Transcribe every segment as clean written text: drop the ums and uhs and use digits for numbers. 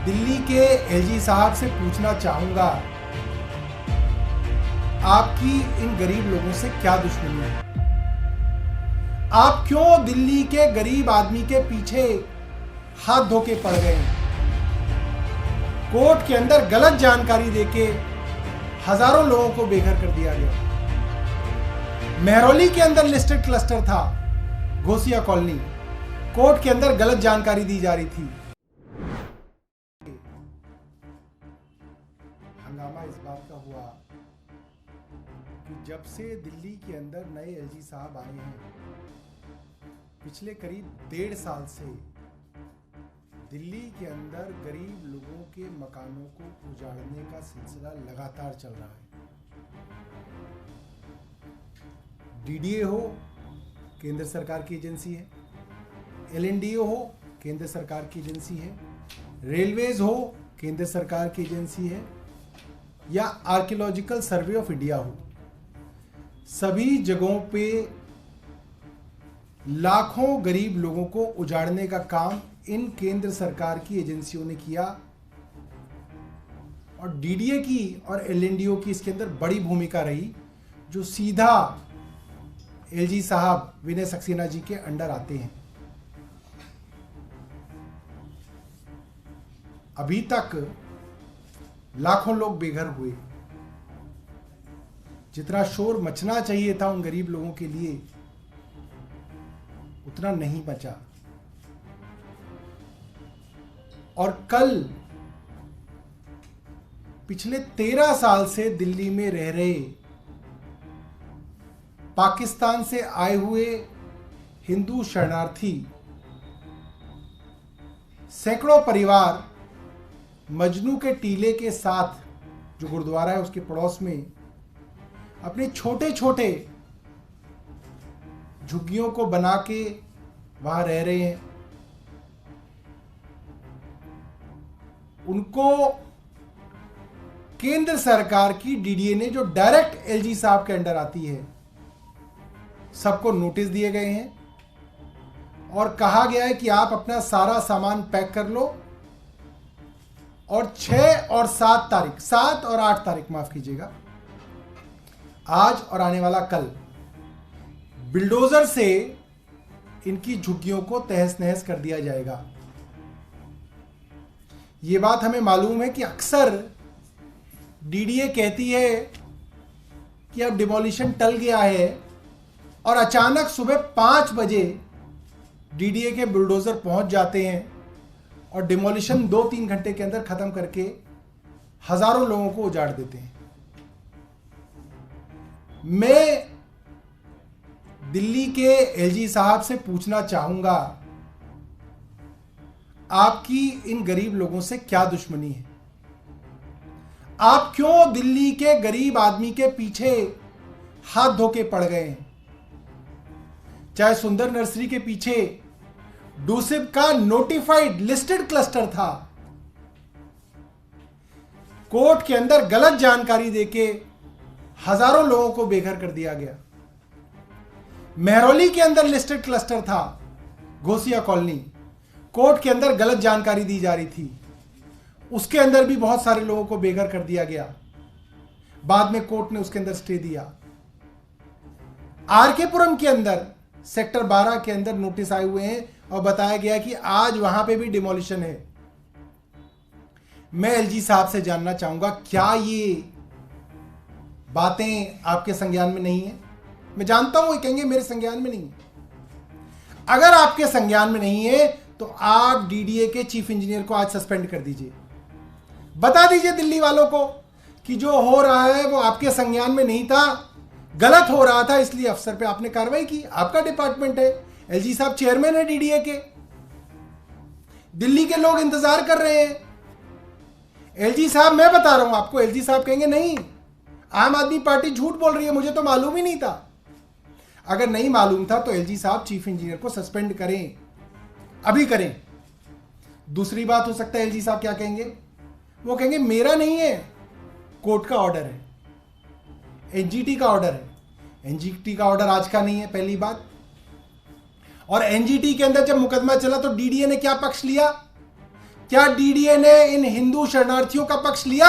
दिल्ली के एलजी साहब से पूछना चाहूंगा, आपकी इन गरीब लोगों से क्या दुश्मनी है? आप क्यों दिल्ली के गरीब आदमी के पीछे हाथ धो के पड़ गए? कोर्ट के अंदर गलत जानकारी देके हजारों लोगों को बेघर कर दिया गया। मेहरौली के अंदर लिस्टेड क्लस्टर था, घोसिया कॉलोनी, कोर्ट के अंदर गलत जानकारी दी जा रही थी। हंगामा इस बात का हुआ कि जब से दिल्ली के अंदर नए एलजी साहब आए हैं, पिछले करीब 1.5 साल से दिल्ली के अंदर गरीब लोगों के मकानों को उजाड़ने का सिलसिला लगातार चल रहा है। डीडीए हो, केंद्र सरकार की एजेंसी है, एलएनडीओ हो, केंद्र सरकार की एजेंसी है, रेलवेज हो, केंद्र सरकार की एजेंसी है, या आर्कियोलॉजिकल सर्वे ऑफ इंडिया हो, सभी जगहों पे लाखों गरीब लोगों को उजाड़ने का काम इन केंद्र सरकार की एजेंसियों ने किया। और डीडीए की और एलएनडीओ की इसके अंदर बड़ी भूमिका रही, जो सीधा एलजी साहब विनय सक्सेना जी के अंडर आते हैं। अभी तक लाखों लोग बेघर हुए। जितना शोर मचना चाहिए था उन गरीब लोगों के लिए, उतना नहीं मचा। और कल पिछले 13 साल से दिल्ली में रह रहे पाकिस्तान से आए हुए हिंदू शरणार्थी सैकड़ों परिवार मजनू के टीले के साथ, जो गुरुद्वारा है उसके पड़ोस में, अपने छोटे छोटे झुग्गियों को बना के वहां रह रहे हैं। उनको केंद्र सरकार की डीडीए ने, जो डायरेक्ट एलजी साहब के अंडर आती है, सबको नोटिस दिए गए हैं और कहा गया है कि आप अपना सारा सामान पैक कर लो और 6 और 7 तारीख, 7 और 8 तारीख माफ कीजिएगा, आज और आने वाला कल बिल्डोजर से इनकी झुग्गियों को तहस नहस कर दिया जाएगा। ये बात हमें मालूम है कि अक्सर डीडीए कहती है कि अब डिमोलिशन टल गया है, और अचानक सुबह 5 बजे डीडीए के बुलडोजर पहुंच जाते हैं और डिमोलिशन 2-3 घंटे के अंदर खत्म करके हजारों लोगों को उजाड़ देते हैं। मैं दिल्ली के एलजी साहब से पूछना चाहूंगा, आपकी इन गरीब लोगों से क्या दुश्मनी है? आप क्यों दिल्ली के गरीब आदमी के पीछे हाथ धो के पड़ गए हैं? चाहे सुंदर नर्सरी के पीछे डूसिब का नोटिफाइड लिस्टेड क्लस्टर था, कोर्ट के अंदर गलत जानकारी देके हजारों लोगों को बेघर कर दिया गया। मेहरौली के अंदर लिस्टेड क्लस्टर था, घोसिया कॉलोनी, कोर्ट के अंदर गलत जानकारी दी जा रही थी, उसके अंदर भी बहुत सारे लोगों को बेघर कर दिया गया। बाद में कोर्ट ने उसके अंदर स्टे दिया। आरके पुरम के अंदर सेक्टर 12 के अंदर नोटिस आए हुए हैं और बताया गया कि आज वहां पे भी डिमोलिशन है। मैं एलजी साहब से जानना चाहूंगा, क्या ये बातें आपके संज्ञान में नहीं है? मैं जानता हूं ये कहेंगे मेरे संज्ञान में नहीं है। अगर आपके संज्ञान में नहीं है तो आप डीडीए के चीफ इंजीनियर को आज सस्पेंड कर दीजिए। बता दीजिए दिल्ली वालों को कि जो हो रहा है वो आपके संज्ञान में नहीं था, गलत हो रहा था, इसलिए अफसर पे आपने कार्रवाई की। आपका डिपार्टमेंट है, एलजी साहब चेयरमैन है डीडीए के। दिल्ली के लोग इंतजार कर रहे हैं। एलजी साहब, मैं बता रहा हूं आपको, एलजी साहब कहेंगे नहीं, आम आदमी पार्टी झूठ बोल रही है, मुझे तो मालूम ही नहीं था। अगर नहीं मालूम था तो एलजी साहब चीफ इंजीनियर को सस्पेंड करें, अभी करें। दूसरी बात हो सकता है एलजी साहब क्या कहेंगे, वो कहेंगे मेरा नहीं है, कोर्ट का ऑर्डर है, एनजीटी का ऑर्डर है। एनजीटी का ऑर्डर आज का नहीं है, पहली बात। और एनजीटी के अंदर जब मुकदमा चला तो डीडीए ने क्या पक्ष लिया? क्या डीडीए ने इन हिंदू शरणार्थियों का पक्ष लिया?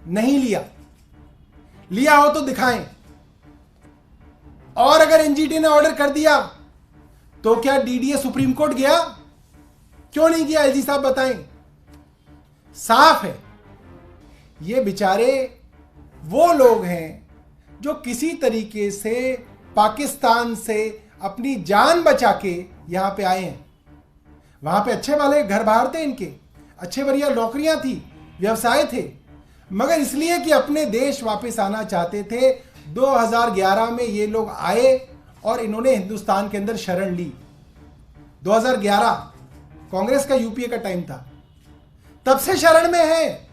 नहीं लिया। लिया हो तो दिखाएं। और अगर एनजीटी ने ऑर्डर कर दिया तो क्या डीडीए सुप्रीम कोर्ट गया? क्यों नहीं गया? एलजी साहब बताएं। साफ है, ये बेचारे वो लोग हैं जो किसी तरीके से पाकिस्तान से अपनी जान बचा के यहां पे आए हैं। वहां पे अच्छे वाले घर बाहर थे, इनके अच्छे बढ़िया नौकरियां थी, व्यवसाय थे, मगर इसलिए कि अपने देश वापस आना चाहते थे 2011 में ये लोग आए और इन्होंने हिंदुस्तान के अंदर शरण ली। 2011 कांग्रेस का यूपीए का टाइम था, तब से शरण में है।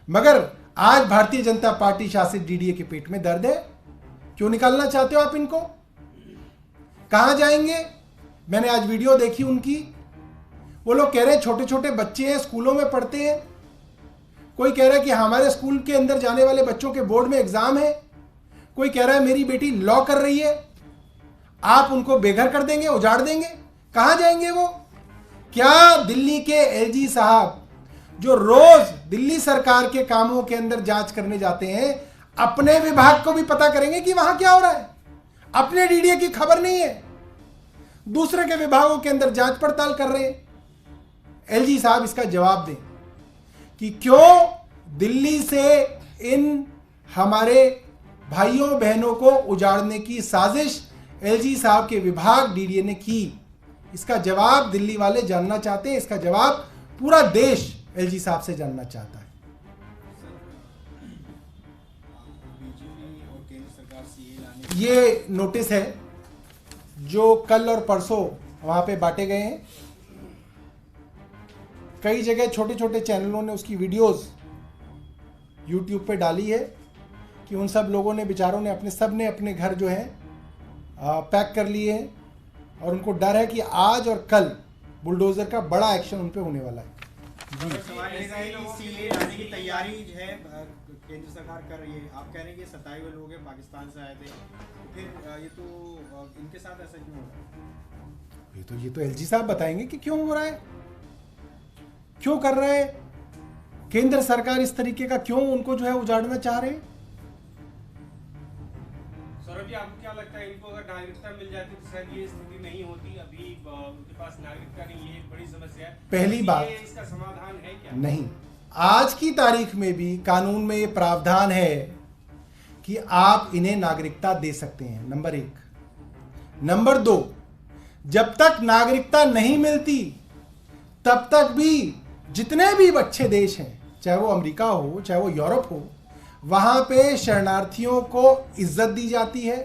मगर आज भारतीय जनता पार्टी शासित डीडीए के पेट में दर्द है। क्यों निकालना चाहते हो आप इनको? कहां जाएंगे? मैंने आज वीडियो देखी उनकी, वो लोग कह रहे हैं छोटे छोटे बच्चे हैं, स्कूलों में पढ़ते हैं। कोई कह रहा है कि हमारे स्कूल के अंदर जाने वाले बच्चों के बोर्ड में एग्जाम है। कोई कह रहा है मेरी बेटी लॉ कर रही है। आप उनको बेघर कर देंगे, उजाड़ देंगे? कहां जाएंगे वो? क्या दिल्ली के एलजी साहब जो रोज दिल्ली सरकार के कामों के अंदर जांच करने जाते हैं, अपने विभाग को भी पता करेंगे कि वहां क्या हो रहा है? अपने डीडीए की खबर नहीं है, दूसरे के विभागों के अंदर जांच पड़ताल कर रहे हैं। एलजी साहब इसका जवाब दें कि क्यों दिल्ली से इन हमारे भाइयों बहनों को उजाड़ने की साजिश एलजी साहब के विभाग डीडीए ने की। इसका जवाब दिल्ली वाले जानना चाहते हैं, इसका जवाब पूरा देश एलजी साहब से जानना चाहता है। ये नोटिस है जो कल और परसों वहां पे बांटे गए हैं। कई जगह छोटे छोटे चैनलों ने उसकी वीडियोस यूट्यूब पे डाली है कि उन सब लोगों ने, बेचारों ने अपने घर जो है पैक कर लिए हैं और उनको डर है कि आज और कल बुलडोजर का बड़ा एक्शन उन पे होने वाला है। सीए आने की तैयारी है केंद्र सरकार कर रही है। आप कह रहे हैं कि 27 लोग हैं पाकिस्तान से आए थे, तो फिर ये तो इनके साथ ऐसा क्यों हो रहा है? ये तो एलजी साहब बताएंगे कि क्यों हो रहा है, क्यों कर रहे हैं। केंद्र सरकार इस तरीके का क्यों उनको जो है उजाड़ना चाह रहे हैं। सौरभ जी, आपको क्या लगता है इनको अगर नागरिकता मिल जाती तो शायद ये स्थिति नहीं होती? अभी उनके पास नागरिकता नहीं है, बड़ी समस्या है। पहली बात, इसका समाधान है क्या? नहीं, आज की तारीख में भी कानून में ये प्रावधान है कि आप इन्हें नागरिकता दे सकते हैं, नंबर 1। नंबर 2, जब तक नागरिकता नहीं मिलती तब तक भी जितने भी अच्छे देश हैं, चाहे वो अमेरिका हो चाहे वो यूरोप हो, वहां पे शरणार्थियों को इज्जत दी जाती है,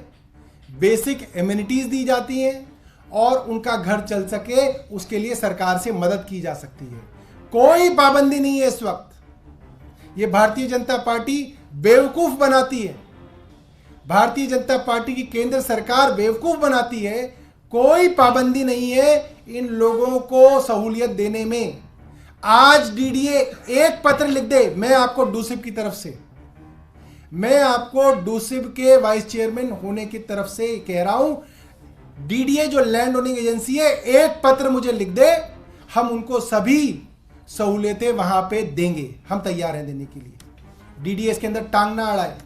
बेसिक एमिनिटीज दी जाती हैं और उनका घर चल सके उसके लिए सरकार से मदद की जा सकती है। कोई पाबंदी नहीं है इस वक्त। ये भारतीय जनता पार्टी बेवकूफ बनाती है, भारतीय जनता पार्टी की केंद्र सरकार बेवकूफ बनाती है। कोई पाबंदी नहीं है इन लोगों को सहूलियत देने में। आज डीडीए एक पत्र लिख दे, मैं आपको डूसिब की तरफ से, मैं आपको डूसिब के वाइस चेयरमैन होने की तरफ से कह रहा हूं, डीडीए जो लैंड ओनिंग एजेंसी है, एक पत्र मुझे लिख दे, हम उनको सभी सहूलियतें वहां पे देंगे। हम तैयार हैं देने के लिए। डीडीए इसके अंदर टांग ना अड़ाए,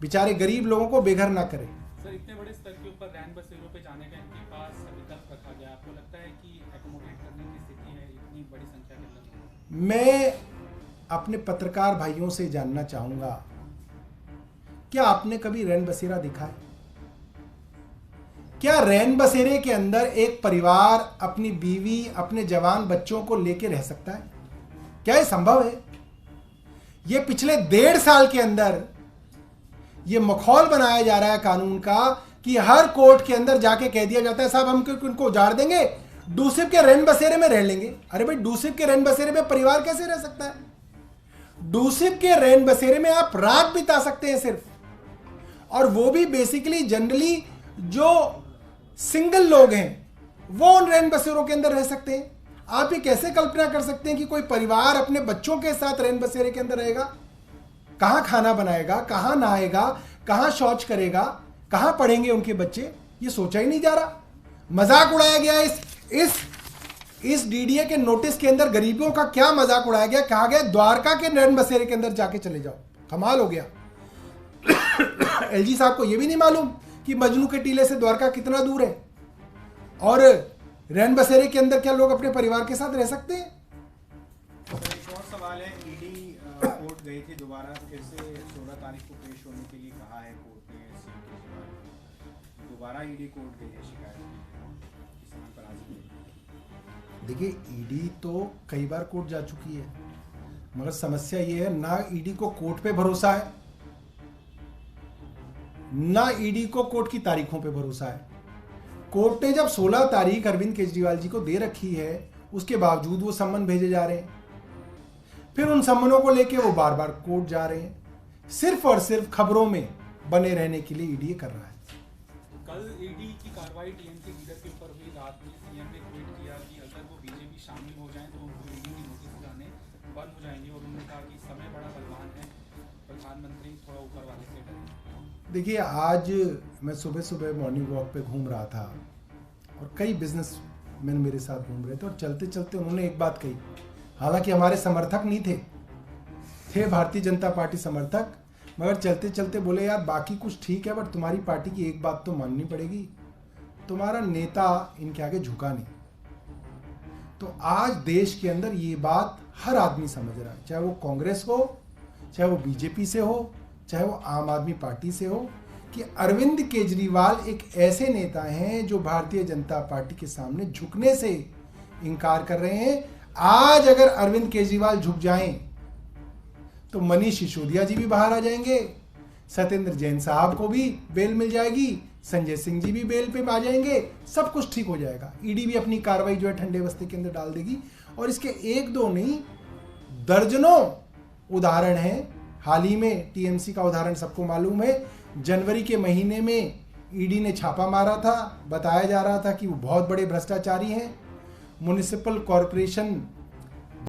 बेचारे गरीब लोगों को बेघर ना करे। सर, इतने बड़े स्तर के ऊपर रैन बसेरों पे जाने का इनके पास विकल्प रखा गया, आपको लगता है कि एकोमोडेट करने की स्थिति है इतनी बड़ी संख्या के अंदर? मैं अपने पत्रकार भाइयों से जानना चाहूंगा, क्या आपने कभी रैन बसेरा देखा है? क्या रैन बसेरे के अंदर एक परिवार अपनी बीवी, अपने जवान बच्चों को लेकर रह सकता है? क्या यह संभव है? यह पिछले 1.5 साल के अंदर यह माहौल बनाया जा रहा है कानून का कि हर कोर्ट के अंदर जाके कह दिया जाता है साहब हम उनको उजाड़ देंगे, डूसिब के रैन बसेरे में रह लेंगे। अरे भाई, डूसिब के रैन बसेरे में परिवार कैसे रह सकता है? डूसिब के रैन बसेरे में आप रात बिता सकते हैं सिर्फ, और वो भी बेसिकली जनरली जो सिंगल लोग हैं वो उन रैन बसेरों के अंदर रह सकते हैं। आप ये कैसे कल्पना कर सकते हैं कि कोई परिवार अपने बच्चों के साथ रैन बसेरे के अंदर रहेगा? कहां खाना बनाएगा, कहां नहाएगा, कहां शौच करेगा, कहां पढ़ेंगे उनके बच्चे? ये सोचा ही नहीं जा रहा। मजाक उड़ाया गया इस डीडीए के नोटिस के अंदर गरीबों का क्या मजाक उड़ाया गया, कहा गया द्वारका के नैन बसेरे के अंदर जाके चले जाओ। कमाल हो गया। एलजी साहब को यह भी नहीं मालूम कि मजनू के टीले से द्वारका कितना दूर है, और रैन बसेरे के अंदर क्या लोग अपने परिवार के साथ रह सकते हैं? तो एक और सवाल है, ईडी कोर्ट गई थी, दोबारा फिर से 16 तारीख को पेश होने के लिए कहा है कोर्ट ने सीएम केजरीवाल। दोबारा ईडी कोर्ट गई है शिकायत किसान पर हाजिर। देखिए, ईडी तो कई बार कोर्ट जा चुकी है, मगर समस्या ये है ना ईडी को कोर्ट पे भरोसा है, ना ईडी को कोर्ट की तारीखों पे भरोसा है। कोर्ट ने जब 16 तारीख अरविंद केजरीवाल जी को दे रखी है, उसके बावजूद वो सम्मन भेजे जा रहे हैं, फिर उन सम्मनों को लेके वो बार बार कोर्ट जा रहे हैं, सिर्फ और सिर्फ खबरों में बने रहने के लिए ईडी कर रहा है। कल ईडी की कार्रवाई टीएमसी लीडर के ऊपर हुई, रात में सीएम ने ट्वीट किया कि अगर वो बीजेपी शामिल हो जाए तो उनको ईडी की नोटिस जाने बंद हो जाएंगे, और उन्होंने कहा कि समय बड़ा बलवान है, प्रधानमंत्री थोड़ा ऊपर वाले से डरे। देखिए, आज मैं सुबह सुबह मॉर्निंग वॉक पे घूम रहा था और कई बिजनेस मैन मेरे साथ घूम रहे थे, और चलते चलते उन्होंने एक बात कही, हालांकि हमारे समर्थक नहीं थे भारतीय जनता पार्टी समर्थक, मगर चलते चलते बोले यार बाकी कुछ ठीक है, बट तुम्हारी पार्टी की एक बात तो माननी पड़ेगी, तुम्हारा नेता इनके आगे झुका नहीं। तो आज देश के अंदर ये बात हर आदमी समझ रहा है, चाहे वो कांग्रेस हो, चाहे वो बीजेपी से हो, चाहे वो आम आदमी पार्टी से हो, कि अरविंद केजरीवाल एक ऐसे नेता हैं जो भारतीय जनता पार्टी के सामने झुकने से इनकार कर रहे हैं। आज अगर अरविंद केजरीवाल झुक जाएं तो मनीष सिसोदिया जी भी बाहर आ जाएंगे, सत्येंद्र जैन साहब को भी बेल मिल जाएगी, संजय सिंह जी भी बेल पे आ जाएंगे, सब कुछ ठीक हो जाएगा। ईडी भी अपनी कार्रवाई जो है ठंडे बस्ते के अंदर डाल देगी, और इसके एक दो नहीं दर्जनों उदाहरण हैं। हाल ही में टीएमसी का उदाहरण सबको मालूम है, जनवरी के महीने में ईडी ने छापा मारा था, बताया जा रहा था कि वो बहुत बड़े भ्रष्टाचारी हैं। Municipal corporation